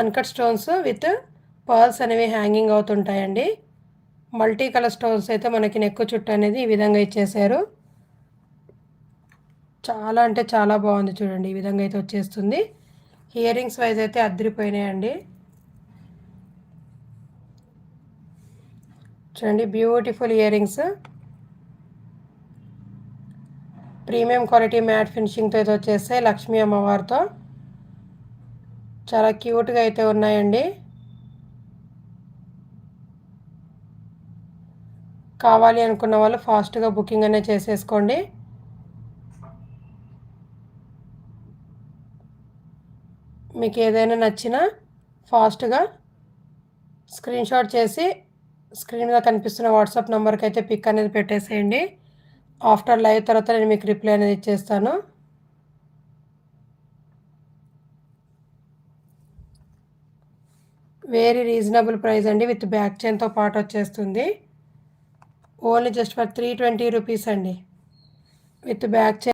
Uncut stones with pearls అనేవి hanging అవుతుంటాయండి. Multi colour stones అయితే మనకి నెక్ చుట్టూ అనేది ఈ విధంగా ఇచ్చేసారు. చాలా అంటే చాలా బాగుంది చూడండి. ఈ విధంగా అయితే వచ్చేస్తుంది. ఇయర్ రింగ్స్ వైజ్ అయితే అద్దరిపోయినాయండి. చూడండి beautiful ear rings, premium quality matte ఫినిషింగ్తో అయితే వచ్చేస్తాయి. లక్ష్మీ అమ్మవారితో చాలా క్యూట్గా అయితే ఉన్నాయండి. కావాలి అనుకున్న వాళ్ళు ఫాస్ట్గా బుకింగ్ అనేది చేసేసుకోండి. మీకు ఏదైనా నచ్చినా ఫాస్ట్గా స్క్రీన్ షాట్ చేసి స్క్రీన్ మీద కనిపిస్తున్న వాట్సాప్ నెంబర్కి అయితే పిక్ అనేది పెట్టేసేయండి. ఆఫ్టర్ లైవ్ తర్వాత నేను మీకు రిప్లై అనేది ఇచ్చేస్తాను. వెరీ రీజనబుల్ ప్రైస్ అండి. విత్ బ్యాక్ చైన్తో పాటు వచ్చేస్తుంది. ఓన్లీ జస్ట్ ఫర్ 320 రూపీస్ అండి. With back chain